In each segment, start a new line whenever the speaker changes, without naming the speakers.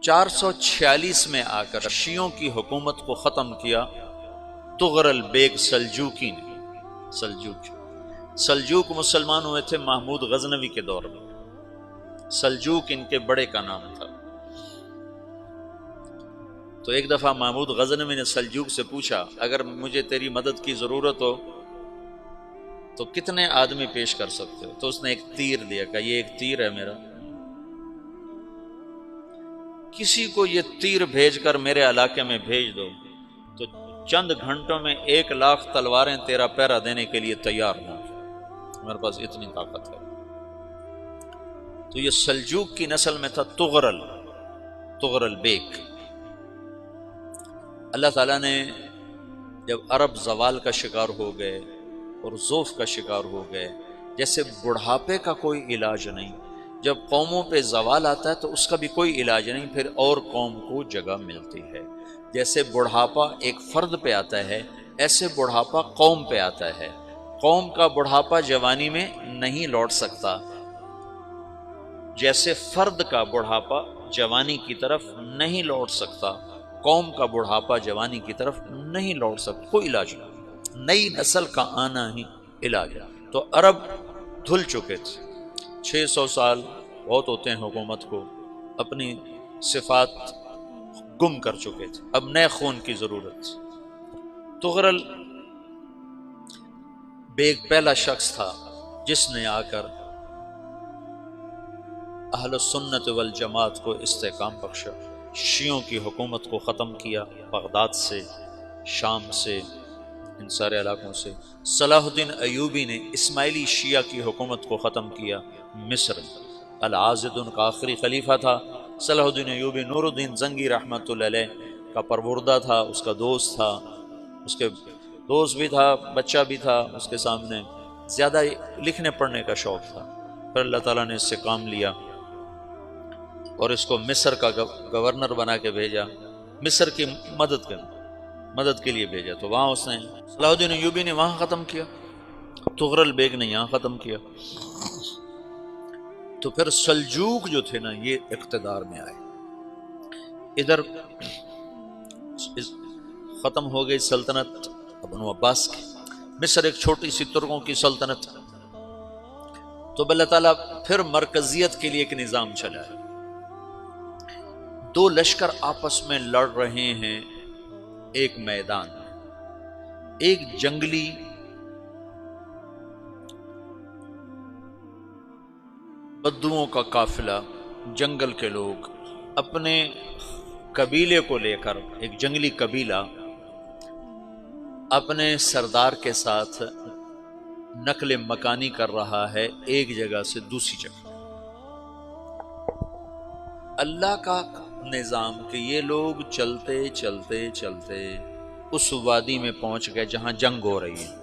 446 میں آ کر شیعوں کی حکومت کو ختم کیا تغرل بیگ سلجوکی نے۔ سلجوک مسلمان ہوئے تھے محمود غزنوی کے دور میں، سلجوک ان کے بڑے کا نام تھا۔ تو ایک دفعہ محمود غزنوی نے سلجوک سے پوچھا اگر مجھے تیری مدد کی ضرورت ہو تو کتنے آدمی پیش کر سکتے ہو؟ تو اس نے ایک تیر دیا، کہا یہ ایک تیر ہے میرا، کسی کو یہ تیر بھیج کر میرے علاقے میں بھیج دو تو چند گھنٹوں میں 1,00,000 تلواریں تیرا پہرا دینے کے لیے تیار ہوں، میرے پاس اتنی طاقت ہے۔ تو یہ سلجوک کی نسل میں تھا تغرل بیگ۔ اللہ تعالیٰ نے جب عرب زوال کا شکار ہو گئے اور ضعف کا شکار ہو گئے، جیسے بڑھاپے کا کوئی علاج نہیں، جب قوموں پہ زوال آتا ہے تو اس کا بھی کوئی علاج نہیں، پھر اور قوم کو جگہ ملتی ہے۔ جیسے بڑھاپا ایک فرد پہ آتا ہے، ایسے بڑھاپا قوم پہ آتا ہے۔ قوم کا بڑھاپا جوانی میں نہیں لوٹ سکتا، جیسے فرد کا بڑھاپا جوانی کی طرف نہیں لوٹ سکتا، قوم کا بڑھاپا جوانی کی طرف نہیں لوٹ سکتا، کوئی علاج نہیں، نئی نسل کا آنا ہی علاج ہے۔ تو عرب دھل چکے تھے، 600 سال بہت ہوتے ہیں حکومت کو، اپنی صفات گم کر چکے تھے، اب نئے خون کی ضرورت تھی۔ تغرل بیگ پہلا شخص تھا جس نے آ کر اہل سنت والجماعت کو استحکام بخشا، شیعوں کی حکومت کو ختم کیا، بغداد سے، شام سے، ان سارے علاقوں سے۔ صلاح الدین ایوبی نے اسماعیلی شیعہ کی حکومت کو ختم کیا، مصر۔ العاضد ان کا آخری خلیفہ تھا صلاح الدین ایوبی، نور الدین زنگی رحمۃ اللہ علیہ کا پروردہ تھا، اس کا دوست تھا، اس کے دوست بھی تھا، بچہ بھی تھا اس کے سامنے، زیادہ لکھنے پڑھنے کا شوق تھا۔ پھر اللہ تعالیٰ نے اس سے کام لیا اور اس کو مصر کا گورنر بنا کے بھیجا، مصر کی مدد کے لیے بھیجا۔ تو وہاں اس نے صلاح الدین ایوبی نے وہاں ختم کیا، تغرل بیگ نے یہاں ختم کیا۔ تو پھر سلجوک جو تھے نا یہ اقتدار میں آئے، ادھر ختم ہو گئی سلطنت بنو عباس کی، مصر ایک چھوٹی سی ترکوں کی سلطنت۔ تو اللہ تعالیٰ پھر مرکزیت کے لیے ایک نظام چلایا، دو لشکر آپس میں لڑ رہے ہیں ایک میدان میں، ایک جنگلی بدوؤں کا قافلہ، جنگل کے لوگ اپنے قبیلے کو لے کر، ایک جنگلی قبیلہ اپنے سردار کے ساتھ نقل مکانی کر رہا ہے ایک جگہ سے دوسری جگہ۔ اللہ کا نظام کہ یہ لوگ چلتے چلتے چلتے اس وادی میں پہنچ گئے جہاں جنگ ہو رہی ہے،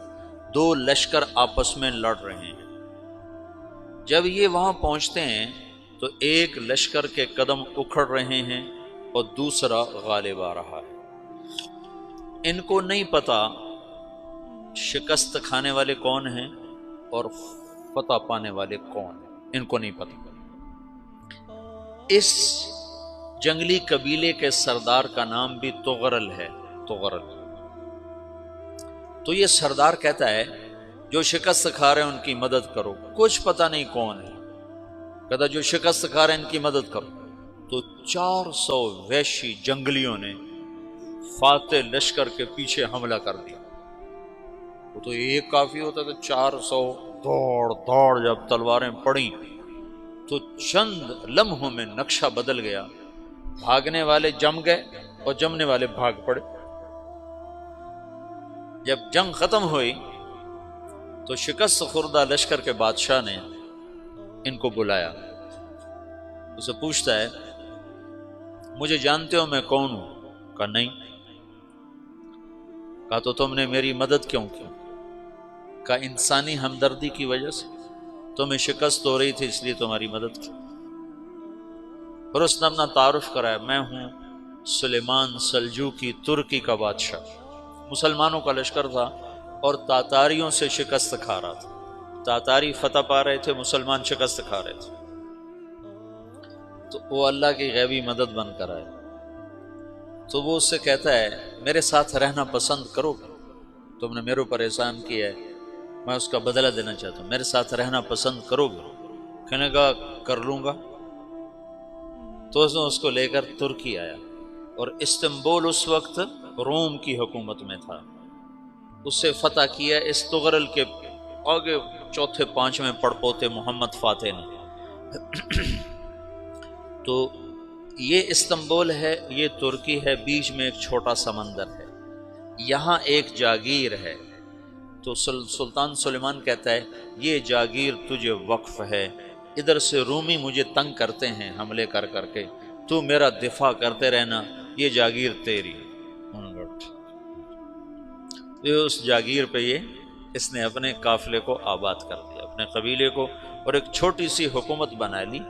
دو لشکر آپس میں لڑ رہے ہیں۔ جب یہ وہاں پہنچتے ہیں تو ایک لشکر کے قدم اکھڑ رہے ہیں اور دوسرا غالب آ رہا ہے۔ ان کو نہیں پتا شکست کھانے والے کون ہیں اور فتح پانے والے کون ہیں، ان کو نہیں پتا۔ اس جنگلی قبیلے کے سردار کا نام بھی تغرل ہے، تغرل۔ تو یہ سردار کہتا ہے جو شکست کھا رہے ہیں ان کی مدد کرو، کچھ پتہ نہیں کون ہے، کہتا جو شکست کھا رہے ہیں ان کی مدد کرو۔ تو 400 وحشی جنگلیوں نے فاتح لشکر کے پیچھے حملہ کر دیا۔ وہ تو ایک کافی ہوتا تو 400 دوڑ جب تلواریں پڑیں تو چند لمحوں میں نقشہ بدل گیا، بھاگنے والے جم گئے اور جمنے والے بھاگ پڑے۔ جب جنگ ختم ہوئی تو شکست خوردہ لشکر کے بادشاہ نے ان کو بلایا، اسے پوچھتا ہے مجھے جانتے ہو میں کون ہوں؟ کہا نہیں۔ کہا تو تم نے میری مدد کیوں کی؟ کہا انسانی ہمدردی کی وجہ سے، تمہیں شکست ہو رہی تھی اس لیے تمہاری مدد کی۔ پھر اس نے اپنا تعارف کرایا، میں ہوں سلیمان سلجوکی، ترکی کا بادشاہ۔ مسلمانوں کا لشکر تھا اور تاتاریوں سے شکست کھا رہا تھا، تاتاری فتح پا رہے تھے، مسلمان شکست کھا رہے تھے۔ تو وہ اللہ کی غیبی مدد بن کر آئے، تو وہ اس سے کہتا ہے میرے ساتھ رہنا پسند کرو گے؟ تم نے میرے اوپر احسان کیا ہے، میں اس کا بدلہ دینا چاہتا ہوں، میرے ساتھ رہنا پسند کرو گے؟ کہنے کا کر لوں گا۔ تو اس نے اس کو لے کر ترکی آیا، اور استنبول اس وقت روم کی حکومت میں تھا، اسے فتح کیا اس تغرل کے آگے چوتھے پانچویں پڑپوتے محمد فاتح نے۔ تو یہ استنبول ہے، یہ ترکی ہے، بیچ میں ایک چھوٹا سمندر ہے، یہاں ایک جاگیر ہے۔ تو سلطان سلیمان کہتا ہے یہ جاگیر تجھے وقف ہے، ادھر سے رومی مجھے تنگ کرتے ہیں حملے کر کر کے، تو میرا دفاع کرتے رہنا، یہ جاگیر تیری۔ یہ اس جاگیر پہ اس نے اپنے قافلے کو آباد کر دیا، اپنے قبیلے کو، اور ایک چھوٹی سی حکومت بنا لی،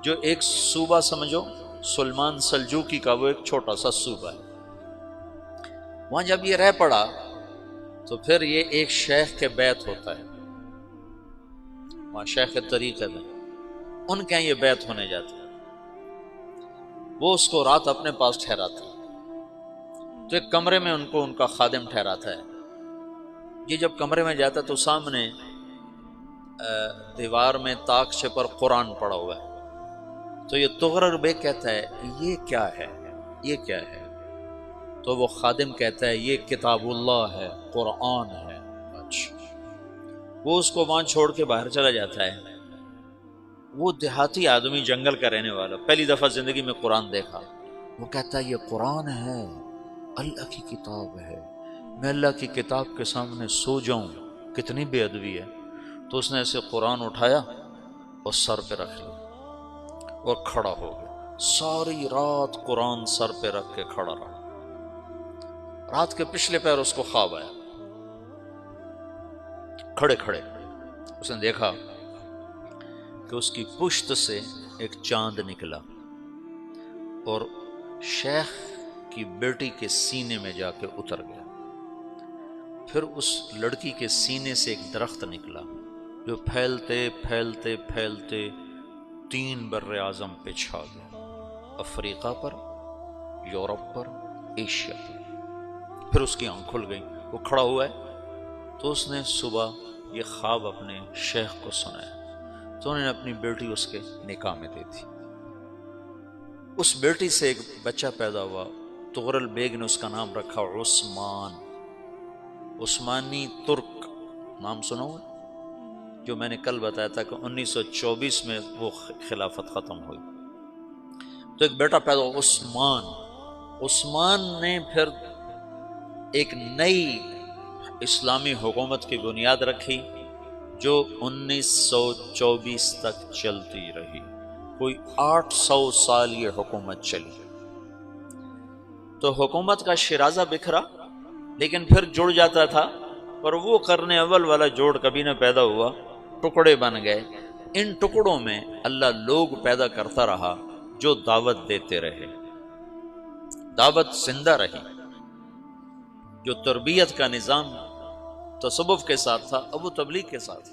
جو ایک صوبہ سمجھو سلمان سلجوقی کا، وہ ایک چھوٹا سا صوبہ ہے۔ وہاں جب یہ رہ پڑا تو پھر یہ ایک شیخ کے بیت ہوتا ہے، وہاں شیخ طریقت ہے، ان کے یہ بیت ہونے جاتا ہے، وہ اس کو رات اپنے پاس ٹھہراتا ہے، تو ایک کمرے میں ان کو ان کا خادم ٹھہراتا ہے۔ یہ جب کمرے میں جاتا ہے تو سامنے دیوار میں طاقچے پر قرآن پڑا ہوا ہے، تو یہ تغرل بیگ کہتا ہے یہ کیا ہے، یہ کیا ہے؟ تو وہ خادم کہتا ہے یہ کتاب اللہ ہے، قرآن ہے۔ اچھا، وہ اس کو وہاں چھوڑ کے باہر چلا جاتا ہے۔ وہ دیہاتی آدمی، جنگل کا رہنے والا، پہلی دفعہ زندگی میں قرآن دیکھا، وہ کہتا ہے یہ قرآن ہے، اللہ کی کتاب ہے، میں اللہ کی کتاب کے سامنے سو جاؤں، کتنی بے ادبی ہے۔ تو اس نے ایسے قرآن اٹھایا اور سر پہ رکھ لیا اور کھڑا ہو گیا، ساری رات قرآن سر پہ رکھ کے کھڑا رہا۔ رات کے پچھلے پہر اس کو خواب آیا، کھڑے کھڑے اس نے دیکھا کہ اس کی پشت سے ایک چاند نکلا اور شیخ کی بیٹی کے سینے میں جا کے اتر گیا۔ پھر اس لڑکی کے سینے سے ایک درخت نکلا جو پھیلتے پھیلتے پھیلتے 3 بر اعظم پہ چھا گیا، افریقہ پر، یورپ پر، ایشیا پر۔ پھر اس کی آنکھ کھل گئی، وہ کھڑا ہوا ہے، تو اس نے صبح یہ خواب اپنے شیخ کو سنایا، تو انہوں نے اپنی بیٹی اس کے نکاح میں دے دی۔ اس بیٹی سے ایک بچہ پیدا ہوا، تغرل بیگ نے اس کا نام رکھا عثمان، عثمانی ترک نام سنا ہوا، جو میں نے کل بتایا تھا کہ 1924 میں وہ خلافت ختم ہوئی۔ تو ایک بیٹا پیدا ہوا عثمان۔ عثمان نے پھر ایک نئی اسلامی حکومت کی بنیاد رکھی جو 1924 تک چلتی رہی، کوئی 800 سال یہ حکومت چلی۔ تو حکومت کا شیرازہ بکھرا، لیکن پھر جڑ جاتا تھا، اور وہ قرن اول والا جوڑ کبھی نہ پیدا ہوا، ٹکڑے بن گئے۔ ان ٹکڑوں میں اللہ لوگ پیدا کرتا رہا جو دعوت دیتے رہے، دعوت زندہ رہی۔ جو تربیت کا نظام تصوف کے ساتھ تھا اب وہ تبلیغ کے ساتھ،